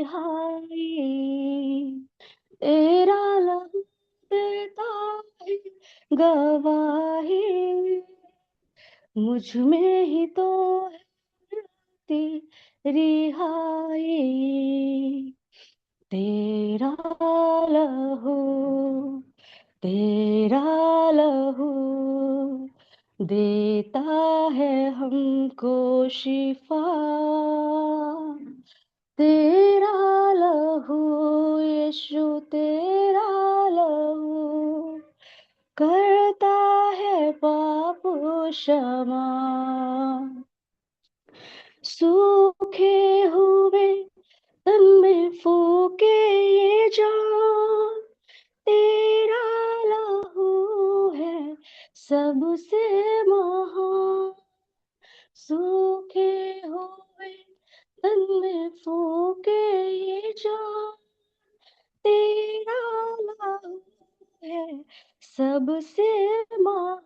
रिहाई। तेरा लहू देता है गवाही, मुझ में ही तो है रिहाई। तेरा लहू, तेरा लहू देता है हमको शिफा। तेरा लहू यीशु, तेरा लहू करता है पाप क्षमा। सूखे हुए तन में फूके ये जान, तेरा लहू है सबसे महान। सूखे हुए तन में फूके ये जान, तेरा लहू है सबसे महान।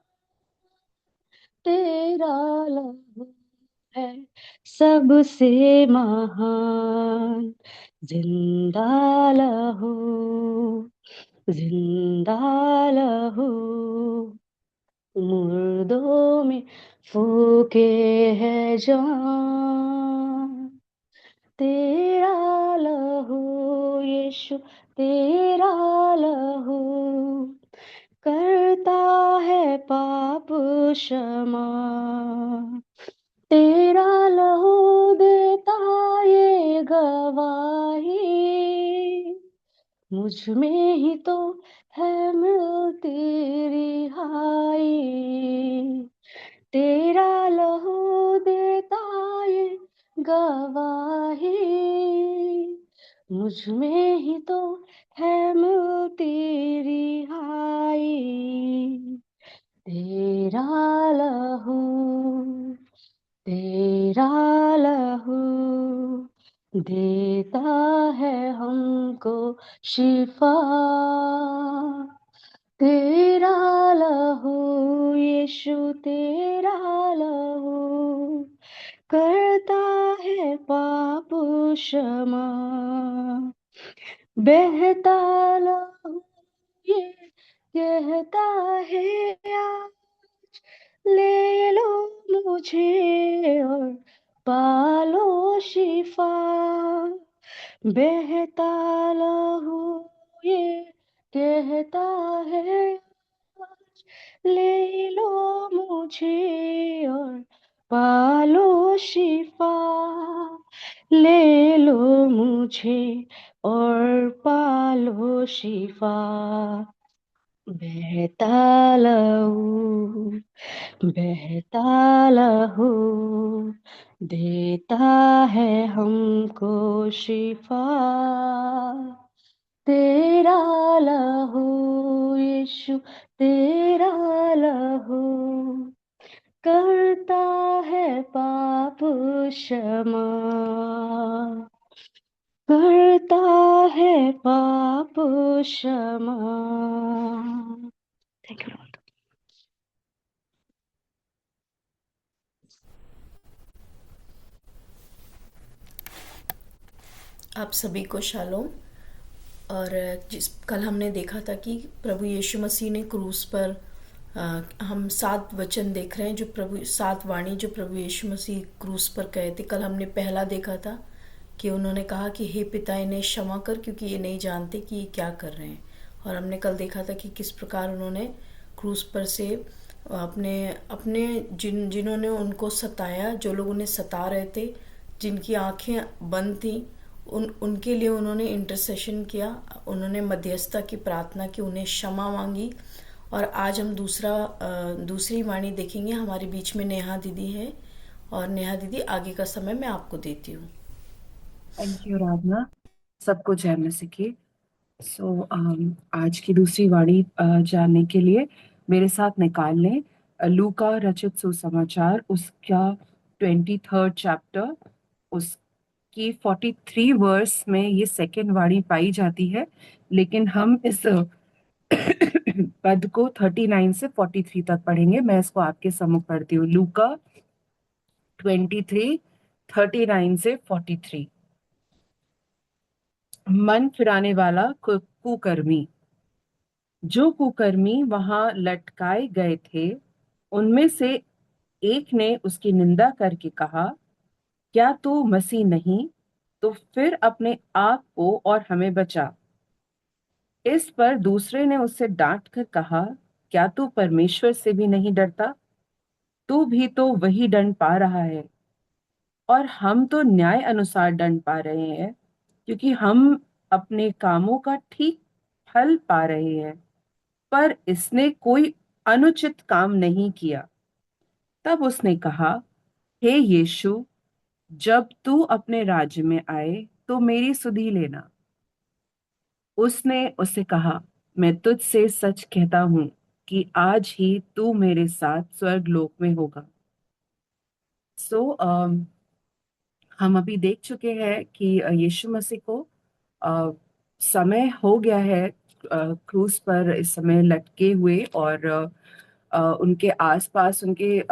तेरा लहू है सबसे महान। जिंदा लहू, जिंदा लहू मुर्दों में फूके है जान। तेरा लहू यीशु, तेरा लहू करता है पाप क्षमा। तेरा लहू देता ये गवाही, मुझ में ही तो है मिलती रिहाई। तेरा लहू देता ये गवाही, मुझ में ही तो है मिलती रिहाई। तेरा लहू, तेरा लहू देता है हमको शिफा। तेरा लहू यीशु, तेरा लहू करता है पाप क्षमा। बहता लहू ये कहता है आज, ले लो मुझे और पालो शिफा। बहता लहू ये कहता है आज, ले लो मुझे और पालो शिफा। ले लो मुझे और पालो शिफा। बहता लहू, बहता लहू देता है हमको शिफा। तेरा लहू यीशु, तेरा लहू करता है पाप क्षमा। करता है पाप क्षमा। Thank you Lord. आप सभी को शालोम। और जिस कल हमने देखा था कि प्रभु यीशु मसीह ने क्रूस पर हम 7 वचन देख रहे हैं, जो प्रभु 7 वाणी जो प्रभु यीशु मसीह क्रूस पर कहे थे। कल हमने पहला देखा था कि उन्होंने कहा कि हे पिता, इन्हें क्षमा कर, क्योंकि ये नहीं जानते कि ये क्या कर रहे हैं। और हमने कल देखा था कि किस प्रकार उन्होंने क्रूस पर से अपने अपने जिन्होंने उनको सताया, जो लोग उन्हें सता रहे थे, जिनकी आंखें बंद थी, उनके लिए उन्होंने इंटरसेशन किया, उन्होंने मध्यस्थता की प्रार्थना की, उन्हें क्षमा मांगी। और आज हम दूसरी वाणी देखेंगे। हमारे बीच में नेहा दीदी है, और नेहा दीदी, आगे का समय मैं आपको देती हूँ। Thank you Radhna. सबको जय मसीह की। सो आज की दूसरी वाणी जानने के लिए मेरे साथ निकाल लें लूका रचित सुसमाचार, उसका 23rd चैप्टर, उसकी 43 वर्स में ये सेकेंड वाणी पाई जाती है, लेकिन हम इस पद को 39 से 43 तक पढ़ेंगे। मैं इसको आपके सम्मुख पढ़ती हूँ। लूका 23, 39 से 43। मन फिराने वाला कुकर्मी। जो कुकर्मी वहां लटकाए गए थे, उनमें से एक ने उसकी निंदा करके कहा, क्या तू मसीह नहीं? तो फिर अपने आप को और हमें बचा। इस पर दूसरे ने उससे डांट कर कहा, क्या तू परमेश्वर से भी नहीं डरता? तू भी तो वही दंड पा रहा है, और हम तो न्याय अनुसार दंड पा रहे हैं, क्योंकि हम अपने कामों का ठीक फल पा रहे हैं। पर इसने कोई अनुचित काम नहीं किया। तब उसने कहा, हे यीशु, जब तू अपने राज्य में आए तो मेरी सुधि लेना। उसने उससे कहा, मैं तुझसे सच कहता हूं कि आज ही तू मेरे साथ स्वर्ग लोक में होगा। सो हम अभी देख चुके हैं कि यीशु मसीह को अ, समय हो गया है क्रूस पर इस समय लटके हुए, और उनके आसपास उनके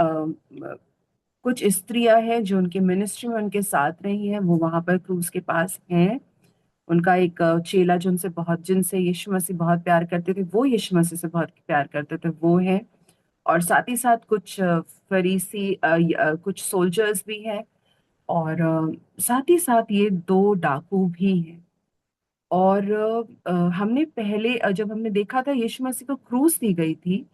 कुछ स्त्रियां हैं जो उनके मिनिस्ट्री में उनके साथ रही हैं, वो वहां पर क्रूस के पास हैं। उनका एक चेला जो उनसे बहुत, जिनसे यीशु मसीह बहुत प्यार करते थे, वो यीशु मसीह से बहुत प्यार करते थे, वो है। और साथ ही साथ कुछ फरीसी कुछ सोल्जर्स भी हैं, और साथ ही साथ ये दो डाकू भी हैं। और हमने पहले जब हमने देखा था यीशु मसीह को क्रूस दी गई थी,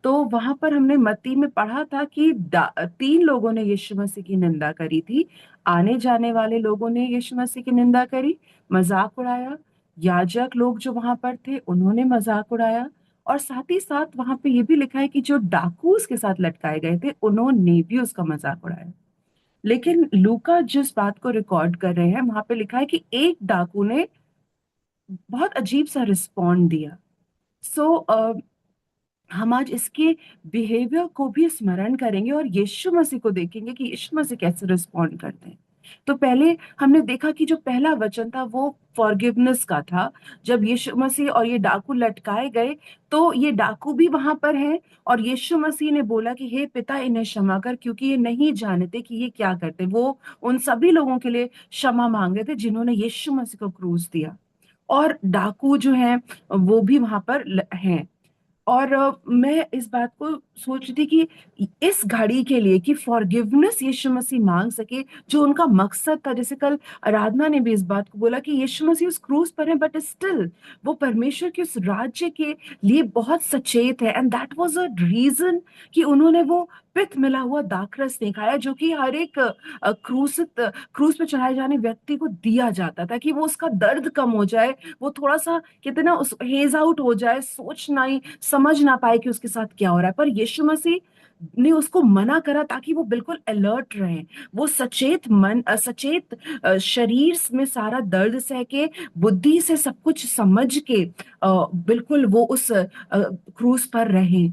तो वहां पर हमने मत्ती में पढ़ा था कि तीन लोगों ने यीशु मसीह की निंदा करी थी। आने जाने वाले लोगों ने यीशु मसीह की निंदा करी, मजाक उड़ाया। याजक लोग जो वहां पर थे उन्होंने मजाक उड़ाया। और साथ ही साथ वहां पे ये भी लिखा है कि जो डाकू उसके साथ लटकाए गए थे उन्होंने भी उसका मजाक उड़ाया। लेकिन लूका जिस बात को रिकॉर्ड कर रहे हैं वहां पे लिखा है कि एक डाकू ने बहुत अजीब सा रिस्पॉन्ड दिया। सो हम आज इसके बिहेवियर को भी स्मरण करेंगे और यीशु मसीह को देखेंगे कि यीशु मसीह कैसे रिस्पॉन्ड करते हैं। तो पहले हमने देखा कि जो पहला वचन था वो फॉरगिवनेस का था। जब यीशु मसीह और ये डाकू लटकाए गए, तो ये डाकू भी वहां पर हैं, और यीशु मसीह ने बोला कि हे पिता, इन्हें क्षमा कर, क्योंकि ये नहीं जानते कि ये क्या करते। वो उन सभी लोगों के लिए क्षमा मांग रहे थे जिन्होंने यीशु मसीह को क्रूस दिया। और डाकू जो हैं वो भी वहां पर हैं। और मैं इस बात को सोच रही थी कि इस घड़ी के लिए कि फॉरगिवनेस यीशु मसीह मांग सके, जो उनका मकसद था। जैसे कल आराधना ने भी इस बात को बोला कि यीशु मसीह उस क्रूस पर है, बट स्टिल वो परमेश्वर के उस राज्य के लिए बहुत सचेत है। And that was a reason कि उन्होंने वो पित्त मिला हुआ दाखरस नहीं खाया, जो कि हर एक क्रूस पे चढ़ाए जाने व्यक्ति को दिया जाता था, कि वो उसका दर्द कम हो जाए, वो थोड़ा सा कहते ना उस हेज आउट हो जाए, सोचना ही समझ ना पाए कि उसके साथ क्या हो रहा है। पर यीशु मसीह ने उसको मना करा ताकि वो बिल्कुल अलर्ट रहे। वो सचेत मन, सचेत शरीर में सारा दर्द सह के, बुद्धि से सब कुछ समझ के बिल्कुल वो उस क्रूस पर रहे।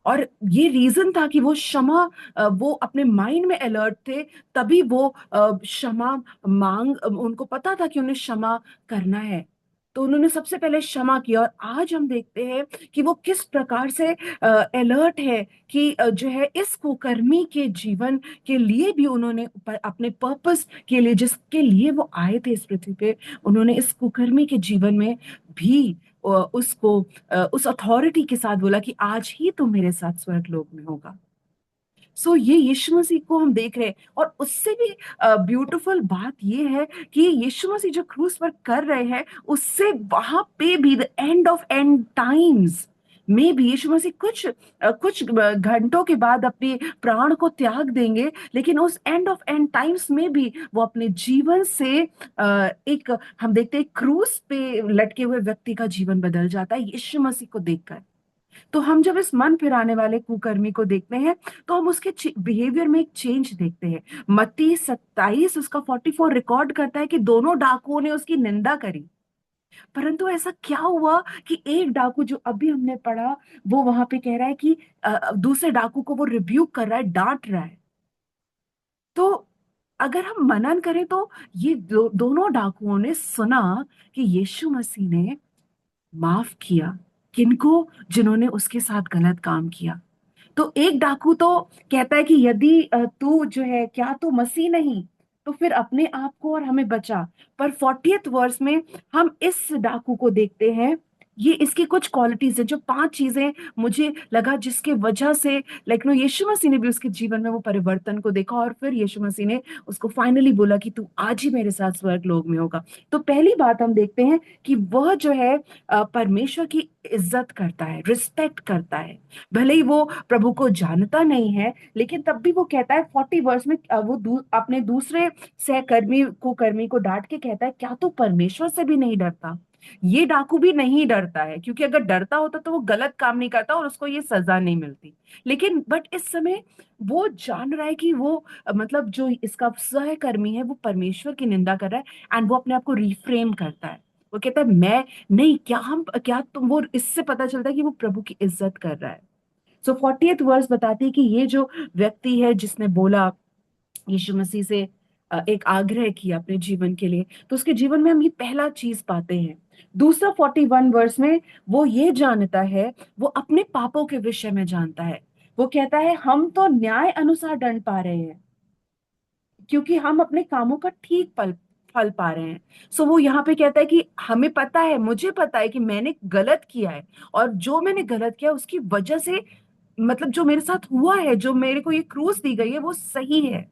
और ये रीजन था कि वो क्षमा, वो अपने माइंड में अलर्ट थे, तभी वो क्षमा उनको पता था कि उन्हें क्षमा करना है। तो उन्होंने सबसे पहले क्षमा किया। और आज हम देखते हैं कि वो किस प्रकार से अलर्ट है कि जो है इस कुकर्मी के जीवन के लिए भी उन्होंने अपने पर्पस के लिए, जिसके लिए वो आए थे इस पृथ्वी पे, उन्होंने इस कुकर्मी के जीवन में भी उसको उस अथॉरिटी के साथ बोला कि आज ही तुम मेरे साथ स्वर्ग लोक में होगा। सो ये यीशु मसीह को हम देख रहे हैं। और उससे भी ब्यूटीफुल बात ये है कि यीशु मसीह जो क्रूस पर कर रहे हैं, उससे वहां पे भी the end of end times में भी यीशु मसीह कुछ घंटों के बाद अपने प्राण को त्याग देंगे, लेकिन उस एंड ऑफ एंड टाइम्स में भी वो अपने जीवन से एक, हम देखते हैं क्रूस पे लटके हुए व्यक्ति का जीवन बदल जाता है यीशु मसीह को देखकर। तो हम जब इस मन फिराने वाले कुकर्मी को देखते हैं, तो हम उसके बिहेवियर में एक चेंज देखते हैं। मत्ती 27 उसका 44 रिकॉर्ड करता है कि दोनों डाकुओं ने उसकी निंदा करी। परंतु ऐसा क्या हुआ कि एक डाकू, जो अभी हमने पढ़ा, वो वहां पे कह रहा है कि दूसरे डाकू को वो रिब्यूक कर रहा है, डांट रहा है। तो अगर हम मनन करें तो ये दोनों डाकुओं ने सुना कि यीशु मसीह ने माफ किया किनको, जिन्होंने उसके साथ गलत काम किया। तो एक डाकू तो कहता है कि यदि तू जो है, क्या तू मसीह नहीं? तो फिर अपने आप को और हमें बचा। पर 40th वर्स में हम इस डाकू को देखते हैं। ये इसकी कुछ क्वालिटीज है, जो 5 चीजें मुझे लगा जिसके वजह से लाइक नो यीशु मसीह ने भी उसके जीवन में वो परिवर्तन को देखा, और फिर यीशु मसीह ने उसको फाइनली बोला कि तू आज ही मेरे साथ स्वर्ग लोक में होगा। तो पहली बात हम देखते हैं कि वह जो है परमेश्वर की इज्जत करता है, रिस्पेक्ट करता है। भले ही वो प्रभु को जानता नहीं है, लेकिन तब भी वो कहता है 40 वर्ष में वो अपने दूसरे सहकर्मी को डांट के कहता है, क्या तू परमेश्वर से भी नहीं डरता? ये डाकू भी नहीं डरता है, क्योंकि अगर डरता होता तो वो गलत काम नहीं करता और उसको ये सजा नहीं मिलती। लेकिन बट इस समय वो जान रहा है कि वो मतलब जो इसका सहकर्मी है वो परमेश्वर की निंदा कर रहा है, एंड वो अपने आप को रिफ्रेम करता है। वो कहता है मैं नहीं, क्या तुम, वो इससे पता चलता है कि वो प्रभु की इज्जत कर रहा है। सो 40th वर्स बताती है कि ये जो व्यक्ति है जिसने बोला यीशु मसीह से एक आग्रह किया अपने जीवन के लिए, तो उसके जीवन में हम ये पहला चीज पाते हैं। दूसरा 41 वर्स में वो ये जानता है, वो अपने पापों के विषय में जानता है। वो कहता है हम तो न्याय अनुसार दंड पा रहे हैं, क्योंकि हम अपने कामों का ठीक फल फल पा रहे हैं। सो वो यहाँ पे कहता है कि हमें पता है, मुझे पता है कि मैंने गलत किया है, और जो मैंने गलत किया उसकी वजह से मतलब जो मेरे साथ हुआ है, जो मेरे को ये क्रूस दी गई है, वो सही है।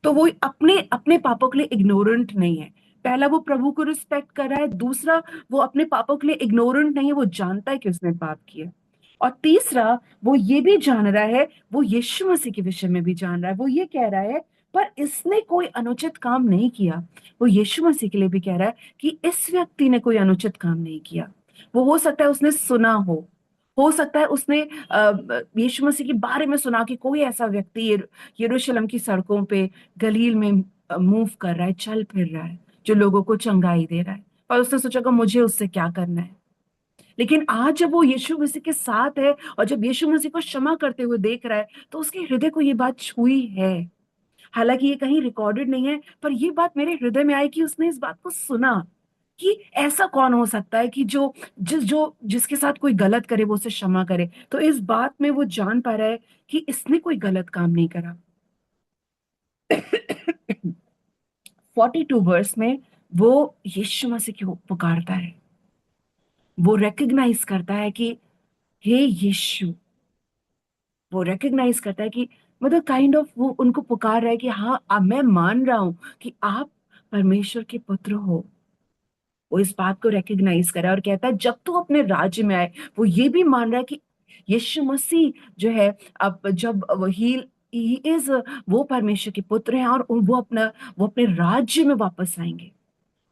तो वो अपने अपने पापों के लिए इग्नोरेंट नहीं है। पहला, वो प्रभु को रिस्पेक्ट कर रहा है। दूसरा, वो अपने पापों के लिए इग्नोरेंट नहीं है, वो जानता है कि उसने पाप किया। और तीसरा, वो ये भी जान रहा है, वो यीशु मसीह के विषय में भी जान रहा है। वो ये कह रहा है, पर इसने कोई अनुचित काम नहीं किया। वो यीशु मसीह के लिए भी कह रहा है कि इस व्यक्ति ने कोई अनुचित काम नहीं किया। वो हो सकता है उसने सुना हो सकता है उसने यीशु मसीह के बारे में सुना कि कोई ऐसा व्यक्ति यरूशलेम की सड़कों पे, गलील में मूव कर रहा है, चल फिर रहा है, जो लोगों को चंगाई दे रहा है। पर उसने सोचा कि मुझे उससे क्या करना है। लेकिन आज जब वो यीशु मसीह के साथ है और जब यीशु मसीह को क्षमा करते हुए देख रहा है, तो उसके हृदय को ये बात छुई है। हालांकि ये कहीं रिकॉर्डेड नहीं है, पर ये बात मेरे हृदय में आई कि उसने इस बात को सुना कि ऐसा कौन हो सकता है कि जिसके साथ कोई गलत करे वो उसे क्षमा करे। तो इस बात में वो जान पा रहा है कि इसने कोई गलत काम नहीं करा। 42 वर्स में वो यीशु मसीह को पुकारता है। वो रिकग्नाइज करता है कि हे यीशु, वो रिकग्नाइज करता है कि मतलब काइंड ऑफ वो उनको पुकार रहा है कि हाँ, अब मैं मान रहा हूं कि आप परमेश्वर के पुत्र हो। वो इस बात को रिकग्नाइज करा और कहता है जब तू अपने राज्य में आए। वो ये भी मान रहा है कि यीशु मसीह जो है, अब जब ही इज वो परमेश्वर के पुत्र हैं, और वो अपने राज्य में वापस आएंगे।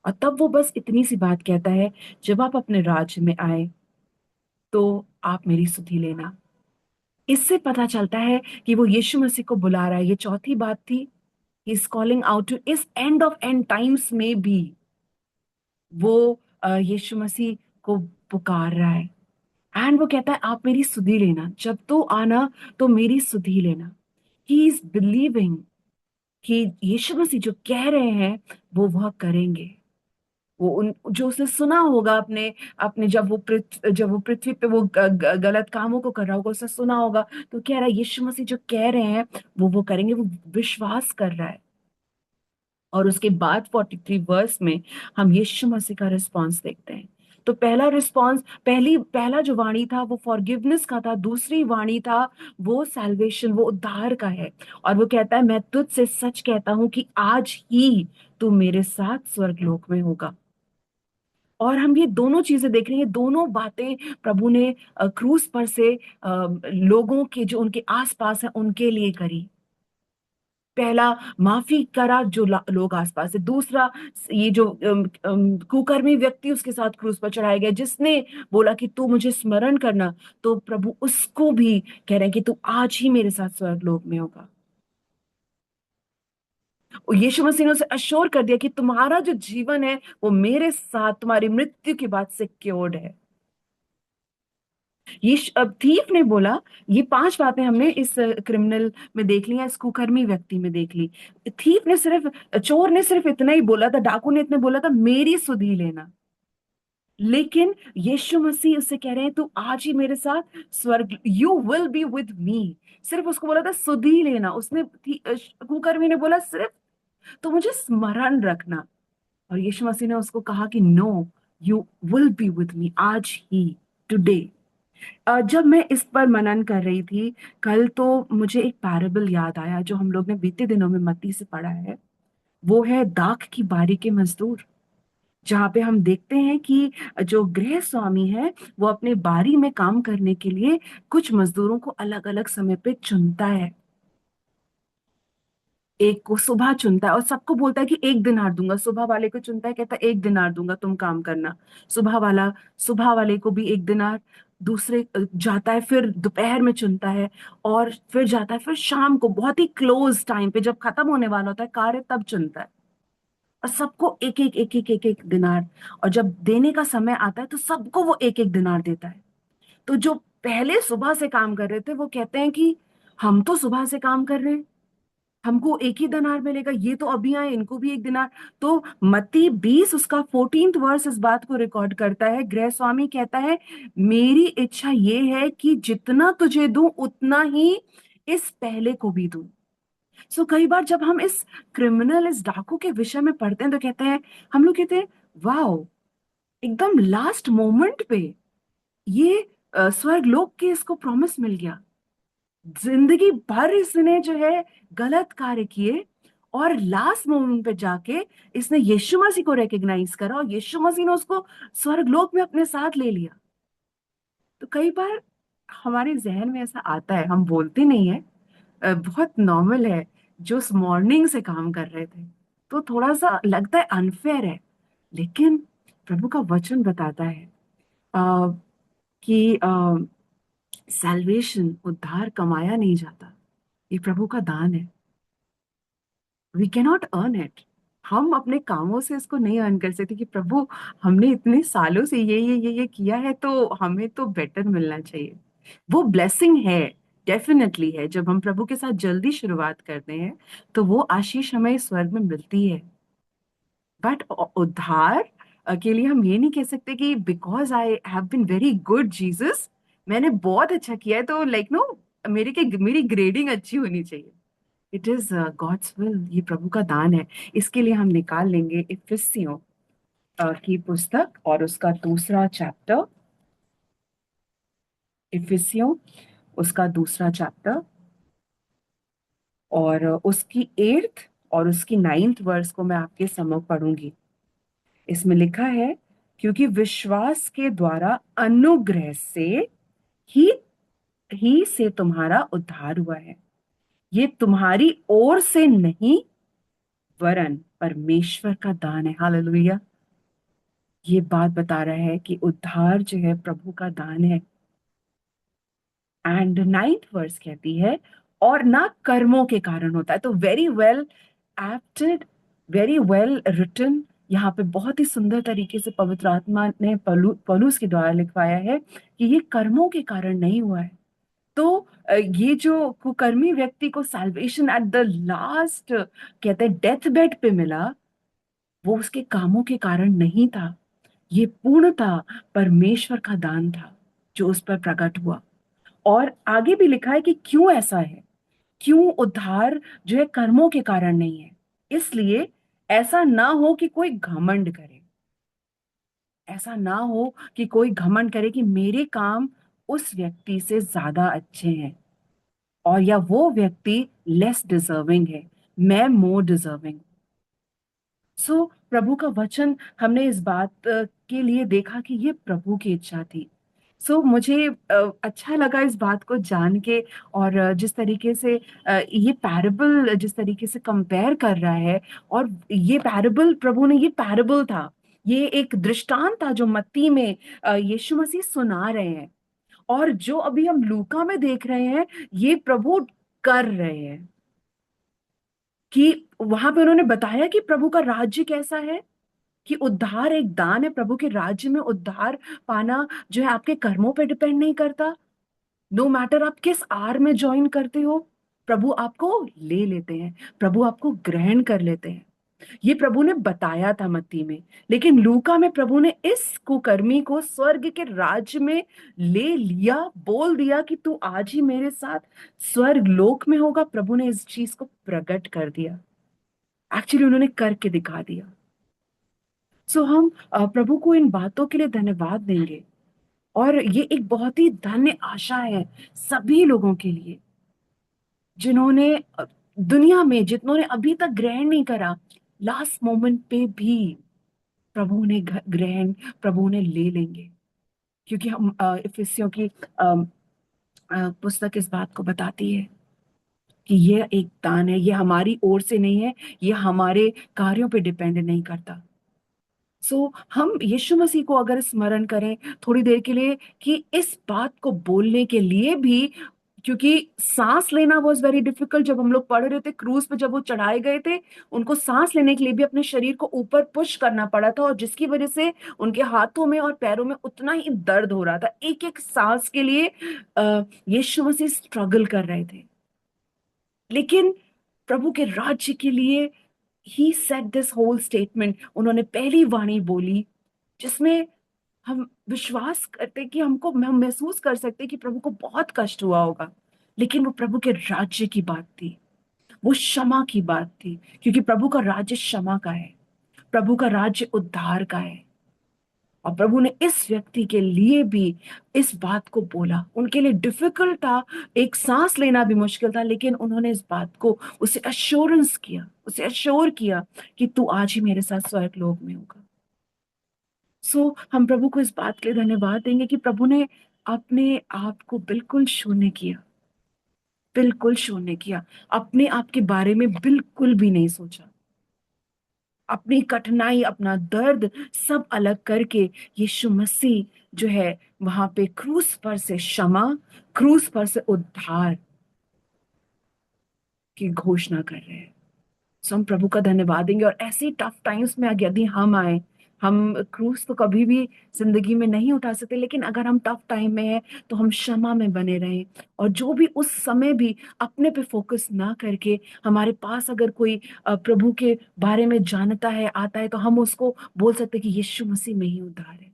और तब वो बस इतनी सी बात कहता है, जब आप अपने राज्य में आए तो आप मेरी सुधि लेना। इससे पता चलता है कि वो यीशु मसीह को बुला रहा है। ये चौथी बात थी, he is calling out to, इस एंड ऑफ एंड टाइम्स में भी वो यीशु मसीह को पुकार रहा है। एंड वो कहता है आप मेरी सुधि लेना, जब तो आना तो मेरी सुधि लेना। ही इज बिलीविंग कि यीशु मसीह जो कह रहे हैं वो वह करेंगे। वो उन जो उसने सुना होगा अपने अपने जब वो पृथ्वी पे वो गलत कामों को कर रहा होगा, उसने सुना होगा, तो कह रहा है यीशु मसीह जो कह रहे हैं वो करेंगे। वो विश्वास कर रहा है। और उसके बाद 43 वर्स में हम यीशु मसीह का रिस्पॉन्स देखते हैं। तो पहला रिस्पॉन्स, पहला जो वाणी था वो फॉरगिवनेस का था। दूसरी वाणी था वो सैल्वेशन, वो उद्धार का है। और वो कहता है मैं तुझसे सच कहता हूं कि आज ही तू मेरे साथ स्वर्गलोक में होगा। और हम ये दोनों चीजें देख रहे हैं, ये दोनों बातें प्रभु ने क्रूस पर से लोगों के जो उनके आसपास है उनके लिए करी। पहला, माफी करा जो लोग आसपास है। दूसरा, ये जो कुकर्मी व्यक्ति उसके साथ क्रूस पर चढ़ाया गया, जिसने बोला कि तू मुझे स्मरण करना, तो प्रभु उसको भी कह रहे हैं कि तू आज ही मेरे साथ स्वर्गलोक में होगा। और यीशु मसीह ने उसे अश्योर कर दिया कि तुम्हारा जो जीवन है वो मेरे साथ तुम्हारी मृत्यु के बाद सिक्योर्ड है। ये थीफ ने बोला, ये 5 बातें हमने इस क्रिमिनल में देख ली, इस कुकर्मी व्यक्ति में देख ली। थीफ ने सिर्फ, चोर ने सिर्फ इतना ही बोला था, डाकू ने इतना बोला था, मेरी सुधि लेना। लेकिन यीशु मसीह उससे कह रहे हैं तू आज ही मेरे साथ स्वर्ग, you will be with me. सिर्फ उसको बोला था सुधि लेना। कुकर्मी ने बोला सिर्फ तो मुझे स्मरण रखना। और यीशु मसीह ने उसको कहा कि no, you will be with me आज ही, टुडे। जब मैं इस पर मनन कर रही थी कल, तो मुझे एक पैराबल याद आया जो हम लोग ने बीते दिनों में मत्ती से पढ़ा है। वो है दाख की बारी के मजदूर, जहाँ पे हम देखते हैं कि जो गृह स्वामी है वो अपने बारी में काम करने के लिए कुछ मजदूरों को अलग अलग समय पे चुनता है। एक को सुबह चुनता है और सबको बोलता है कि 1 दिनार दूंगा। सुबह वाले को चुनता है, कहता है 1 दिनार दूंगा, तुम काम करना। सुबह वाला सुबह वाले को भी 1 दिनार। दूसरे जाता है, फिर दोपहर में चुनता है, और फिर जाता है, फिर शाम को बहुत ही क्लोज टाइम पे जब खत्म होने वाला होता है कार्य, तब चुनता है। और सबको एक एक दिनार। और जब देने का समय आता है तो सबको वो एक एक दिनार देता है। तो जो पहले सुबह से काम कर रहे थे वो कहते हैं कि हम तो सुबह से काम कर रहे हैं, हमको 1 ही दिनार मिलेगा, ये तो अभी आए, इनको भी 1 दिनार। तो मत्ती 20 उसका 14th वर्स इस बात को रिकॉर्ड करता है। गृह स्वामी कहता है, मेरी इच्छा ये है कि जितना तुझे दूं उतना ही इस पहले को भी दूं। सो कई बार जब हम इस क्रिमिनल, इस डाकू के विषय में पढ़ते हैं तो कहते हैं, हम लोग कहते हैं वाओ, एकदम लास्ट मोमेंट पे ये स्वर्ग लोक के इसको प्रॉमिस मिल गया। जिंदगी भर इसने जो है गलत कार्य किए, और लास्ट मोमेंट पे जाके इसने यीशु मसीह को रिकग्नाइज करा और यीशु मसीह ने उसको स्वर्ग लोक में अपने साथ ले लिया। तो कई बार हमारे जहन में ऐसा आता है, हम बोलते नहीं है, बहुत नॉर्मल है। जो उस मॉर्निंग से काम कर रहे थे, तो थोड़ा सा लगता है अनफेयर है। लेकिन प्रभु का वचन बताता है कि सैल्वेशन, उद्धार कमाया नहीं जाता, ये प्रभु का दान है। We cannot earn it. हम अपने कामों से इसको नहीं अर्न कर सकते कि प्रभु हमने इतने सालों से ये किया है, तो हमें तो बेटर मिलना चाहिए। वो ब्लेसिंग है, डेफिनेटली है। जब हम प्रभु के साथ जल्दी शुरुआत करते हैं तो वो आशीष हमें स्वर्ग में मिलती है। बट उद्धार के लिए हम ये नहीं कह सकते कि because I have been very good Jesus, मैंने बहुत अच्छा किया है तो लाइक नो, मेरी ग्रेडिंग अच्छी होनी चाहिए। इट इज गॉड्स विल, ये प्रभु का दान है। इसके लिए हम निकाल लेंगे इफिसियों की पुस्तक और उसका दूसरा चैप्टर। इफिसियों उसका दूसरा चैप्टर और उसकी 8th और उसकी 9th वर्स को मैं आपके सम्मुख पढ़ूंगी। इसमें लिखा है, क्योंकि विश्वास के द्वारा अनुग्रह से ही ही से तुम्हारा उद्धार हुआ है, ये तुम्हारी ओर से नहीं वरन परमेश्वर का दान है। हालेलुया। ये बात बता रहा है कि उद्धार जो है प्रभु का दान है। एंड 9th वर्स कहती है, और ना कर्मों के कारण होता है। तो very well adapted, very well written. यहाँ पे बहुत ही सुंदर तरीके से पवित्र आत्मा ने पौलुस के द्वारा लिखवाया है कि ये कर्मों के कारण नहीं हुआ है। तो ये जो कुकर्मी व्यक्ति को सैल्वेशन एट द लास्ट, कहते हैं डेथ बेड पे मिला, वो उसके कामों के कारण नहीं था। ये पूर्णतः परमेश्वर का दान था जो उस पर प्रकट हुआ। और आगे भी लिखा है कि क्यों ऐसा है, क्यों उद्धार जो है कर्मों के कारण नहीं है। इसलिए ऐसा ना हो कि कोई घमंड करे, ऐसा ना हो कि कोई घमंड करे कि मेरे काम उस व्यक्ति से ज्यादा अच्छे हैं, और या वो व्यक्ति लेस डिजर्विंग है, मैं मोर डिजर्विंग। सो प्रभु का वचन हमने इस बात के लिए देखा कि ये प्रभु की इच्छा थी। सो मुझे अच्छा लगा इस बात को जान के। और जिस तरीके से ये पैराबल जिस तरीके से कंपेयर कर रहा है, और ये पैराबल, प्रभु ने, ये पैराबल था, ये एक दृष्टांत था जो मत्ती में यीशु मसीह सुना रहे हैं। और जो अभी हम लूका में देख रहे हैं, ये प्रभु कर रहे हैं। कि वहां पे उन्होंने बताया कि प्रभु का राज्य कैसा है, कि उद्धार एक दान है। प्रभु के राज्य में उद्धार पाना जो है आपके कर्मों पे डिपेंड नहीं करता। नो मैटर आप किस आर में ज्वाइन करते हो, प्रभु आपको ले लेते हैं, प्रभु आपको ग्रहण कर लेते हैं। ये प्रभु ने बताया था मत्ती में। लेकिन लूका में प्रभु ने इस कुकर्मी को स्वर्ग के राज्य में ले लिया, बोल दिया कि तू आज ही मेरे साथ स्वर्ग लोक में होगा। प्रभु ने इस चीज को प्रकट कर दिया। एक्चुअली उन्होंने करके दिखा दिया। सो हम प्रभु को इन बातों के लिए धन्यवाद देंगे। और ये एक बहुत ही धन्य आशा है सभी लोगों के लिए जिन्होंने दुनिया में जिन्होंने अभी तक ग्रहण नहीं करा, लास्ट मोमेंट पे भी प्रभु ने ग्रहण प्रभु ने ले लेंगे। क्योंकि हम इफिसियों की पुस्तक इस बात को बताती है कि ये एक दान है, ये हमारी ओर से नहीं है, ये हमारे कार्यों पे डिपेंड नहीं करता। सो हम यीशु मसीह को अगर स्मरण करें थोड़ी देर के लिए कि इस बात को बोलने के लिए भी, क्योंकि सांस लेना वॉज वेरी डिफिकल्ट। जब हम लोग पढ़ रहे थे क्रूज पे, जब वो चढ़ाए गए थे, उनको सांस लेने के लिए भी अपने शरीर को ऊपर पुश करना पड़ा था, और जिसकी वजह से उनके हाथों में और पैरों में उतना ही दर्द हो रहा था। एक एक सांस के लिए यीशु मसीह स्ट्रगल कर रहे थे। लेकिन प्रभु के राज्य के लिए he said this whole statement, उन्होंने पहली वाणी बोली जिसमें हम विश्वास करते कि हम महसूस कर सकते कि प्रभु को बहुत कष्ट हुआ होगा। लेकिन वो प्रभु के राज्य की बात थी, वो क्षमा की बात थी, क्योंकि प्रभु का राज्य क्षमा का है, प्रभु का राज्य उद्धार का है। और प्रभु ने इस व्यक्ति के लिए भी इस बात को बोला। उनके लिए डिफिकल्ट था, एक सांस लेना भी मुश्किल था, लेकिन उन्होंने इस बात को उसे अश्योरेंस किया, उसे अश्योर किया कि तू आज ही मेरे साथ स्वर्ग लोक में होगा। सो हम प्रभु को इस बात के लिए धन्यवाद देंगे कि प्रभु ने अपने आप को बिल्कुल शून्य किया, बिल्कुल शून्य किया, अपने आप के बारे में बिल्कुल भी नहीं सोचा। अपनी कठिनाई, अपना दर्द सब अलग करके यीशु मसीह जो है वहां पे क्रूस पर से क्षमा, क्रूस पर से उद्धार की घोषणा कर रहे हैं। सो हम प्रभु का धन्यवाद देंगे। और ऐसे टफ टाइम्स में यदि हम आए, हम क्रूस तो कभी भी जिंदगी में नहीं उठा सकते, लेकिन अगर हम टफ टाइम में हैं तो हम क्षमा में बने रहें। और जो भी उस समय भी अपने पे फोकस ना करके, हमारे पास अगर कोई प्रभु के बारे में जानता है, आता है, तो हम उसको बोल सकते हैं कि यीशु मसीह में ही उद्धार है।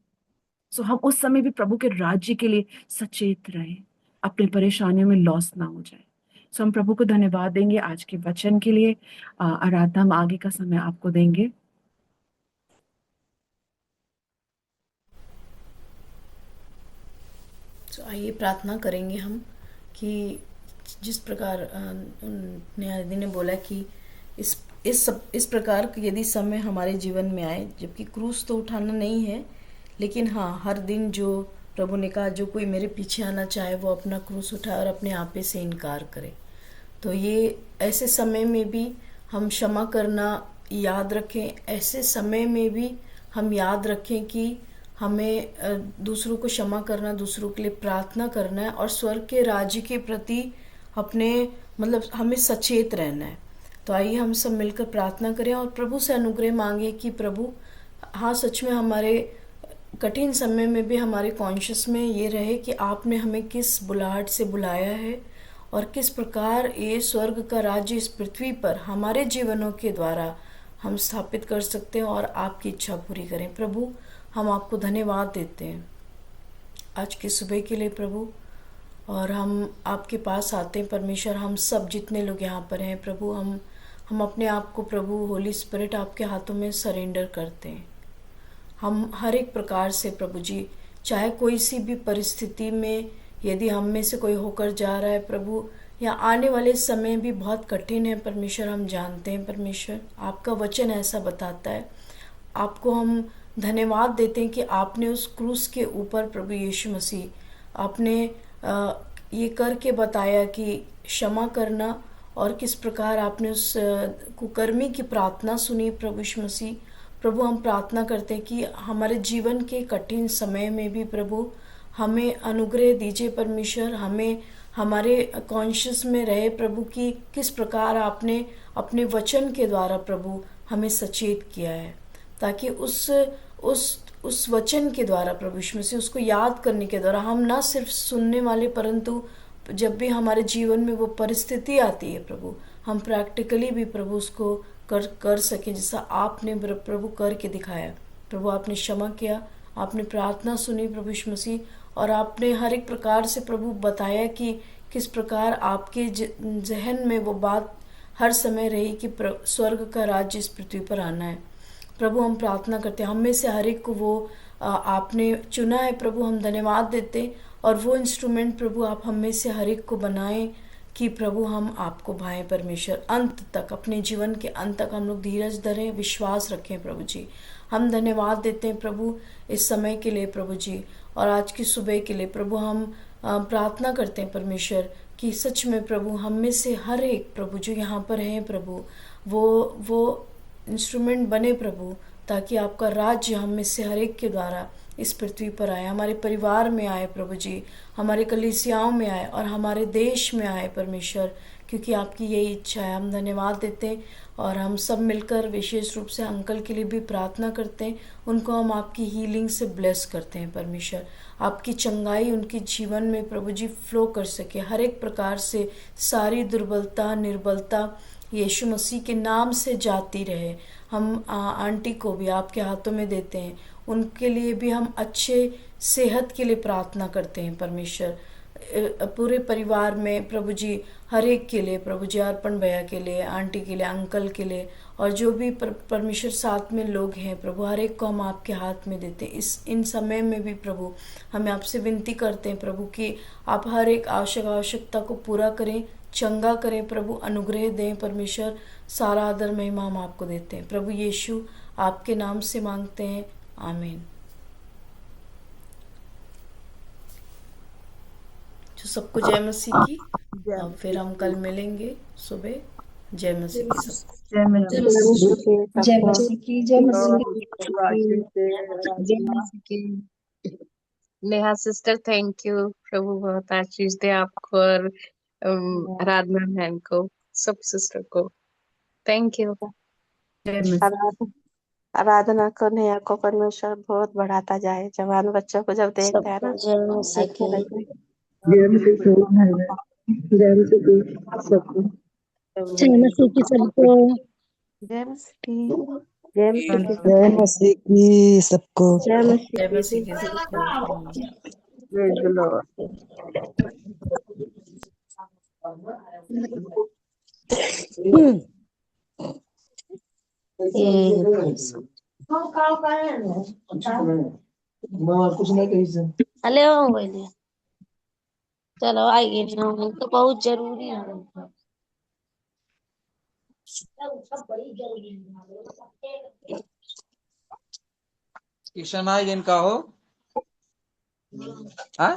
सो हम उस समय भी प्रभु के राज्य के लिए सचेत रहें, अपनी परेशानियों में लॉस ना हो जाए। सो हम प्रभु को धन्यवाद देंगे आज के वचन के लिए। आराधना हम आगे का समय आपको देंगे। तो आइए प्रार्थना करेंगे हम कि जिस प्रकार न्यायाधीश ने बोला कि इस प्रकार का यदि समय हमारे जीवन में आए, जबकि क्रूस तो उठाना नहीं है, लेकिन हाँ, हर दिन जो प्रभु ने कहा जो कोई मेरे पीछे आना चाहे वो अपना क्रूस उठाए और अपने आपे से इनकार करे। तो ये ऐसे समय में भी हम क्षमा करना याद रखें। ऐसे समय में भी हम याद रखें कि हमें दूसरों को क्षमा करना, दूसरों के लिए प्रार्थना करना है, और स्वर्ग के राज्य के प्रति अपने हमें सचेत रहना है। तो आइए हम सब मिलकर प्रार्थना करें और प्रभु से अनुग्रह मांगे कि प्रभु, हाँ, सच में हमारे कठिन समय में भी हमारे कॉन्शियस में ये रहे कि आपने हमें किस बुलाहट से बुलाया है और किस प्रकार ये स्वर्ग का राज्य इस पृथ्वी पर हमारे जीवनों के द्वारा हम स्थापित कर सकते हैं और आपकी इच्छा पूरी करें। प्रभु, हम आपको धन्यवाद देते हैं आज की सुबह के लिए प्रभु, और हम आपके पास आते हैं परमेश्वर। हम सब जितने लोग यहाँ पर हैं प्रभु, हम अपने आप को प्रभु होली स्पिरिट आपके हाथों में सरेंडर करते हैं। हम हर एक प्रकार से प्रभु जी, चाहे कोई सी भी परिस्थिति में यदि हम में से कोई होकर जा रहा है प्रभु, या आने वाले समय भी बहुत कठिन है परमेश्वर, हम जानते हैं परमेश्वर, आपका वचन ऐसा बताता है। आपको हम धन्यवाद देते हैं कि आपने उस क्रूस के ऊपर प्रभु यीशु मसीह आपने ये करके बताया कि क्षमा करना, और किस प्रकार आपने उस कुकर्मी की प्रार्थना सुनी प्रभु यीशु मसीह। प्रभु, हम प्रार्थना करते हैं कि हमारे जीवन के कठिन समय में भी प्रभु हमें अनुग्रह दीजिए परमेश्वर, हमें हमारे कॉन्शियस में रहे प्रभु कि किस प्रकार आपने अपने वचन के द्वारा प्रभु हमें सचेत किया है, ताकि उस वचन के द्वारा प्रभु यीशु मसीह उसको याद करने के द्वारा हम ना सिर्फ सुनने वाले, परंतु जब भी हमारे जीवन में वो परिस्थिति आती है प्रभु, हम प्रैक्टिकली भी प्रभु उसको कर सकें, जैसा आपने प्रभु करके दिखाया। प्रभु, आपने क्षमा किया, आपने प्रार्थना सुनी प्रभु यीशु मसीह, और आपने हर एक प्रकार से प्रभु बताया कि किस प्रकार आपके जहन में वो बात हर समय रही कि स्वर्ग का राज्य इस पृथ्वी पर आना है। प्रभु हम प्रार्थना करते हैं हम में से हर एक को वो आपने चुना है प्रभु, हम धन्यवाद देते हैं। और वो इंस्ट्रूमेंट प्रभु आप हम में से हर एक को बनाएं कि प्रभु हम आपको भाएं परमेश्वर, अंत तक, अपने जीवन के अंत तक हम लोग धीरज धरें, विश्वास रखें प्रभु जी। हम धन्यवाद देते हैं प्रभु इस समय के लिए प्रभु जी, और आज की सुबह के लिए प्रभु हम प्रार्थना करते हैं परमेश्वर कि सच में प्रभु हम में से हर एक प्रभु जो यहाँ पर हैं प्रभु, वो इंस्ट्रूमेंट बने प्रभु, ताकि आपका राज्य हम में से हर एक के द्वारा इस पृथ्वी पर आए, हमारे परिवार में आए प्रभु जी, हमारे कलीसियाओं में आए और हमारे देश में आए परमेश्वर, क्योंकि आपकी यही इच्छा है। हम धन्यवाद देते हैं और हम सब मिलकर विशेष रूप से अंकल के लिए भी प्रार्थना करते हैं। उनको हम आपकी हीलिंग से ब्लेस करते हैं परमेश्वर, आपकी चंगाई उनके जीवन में प्रभु जी फ्लो कर सके, हर एक प्रकार से सारी दुर्बलता निर्बलता यीशु मसीह के नाम से जाती रहे। हम आंटी को भी आपके हाथों में देते हैं, उनके लिए भी हम अच्छे सेहत के लिए प्रार्थना करते हैं परमेश्वर, पूरे परिवार में प्रभु जी, हर एक के लिए प्रभु जी, अर्पण भैया के लिए, आंटी के लिए, अंकल के लिए, और जो भी परमेश्वर साथ में लोग हैं प्रभु, हर एक को हम आपके हाथ में देते हैं। इन समय में भी प्रभु हमें आपसे विनती करते हैं प्रभु कि आप हर एक आवश्यकता को पूरा करें, चंगा करें प्रभु, अनुग्रह दें परमेश्वर। सारा आदर महिमा हम आपको देते हैं प्रभु यीशु, आपके नाम से मांगते हैं, आमीन। जो सबको जय मसीह की। अब फिर हम कल मिलेंगे सुबह। जय मसीह की सबको। जय जय मसीह। मसीह की जय सबको। मसीह की, जय मसीह और की, आशीष से जय आराधना। मसीह की। नेहा सिस्टर थैंक यू, प्रभु बहुत आशीष दे आपको और आराधना बहन को, सब सिस्टर को थैंक यू। जय मसीह। आराधना आराधना करने को परमेश्वर बहुत बढ़ाता जाए। जवान बच्चों को जब देखते हैं सबको ना, जय मसीह अच्छे की। लगते हैं। जैम से जैम से सबको जय मसीह की सबको। जय मसीह की, जय मसीह की जय सबको, मसीह की सबको। जय मसीह जय की, मसीह की सबको। Praise the Lord. कुछ नहीं कही से। अले ओ बोलिए, चलो आइए, तो बहुत जरूरी है। किशन आए जिनका हो, हाँ?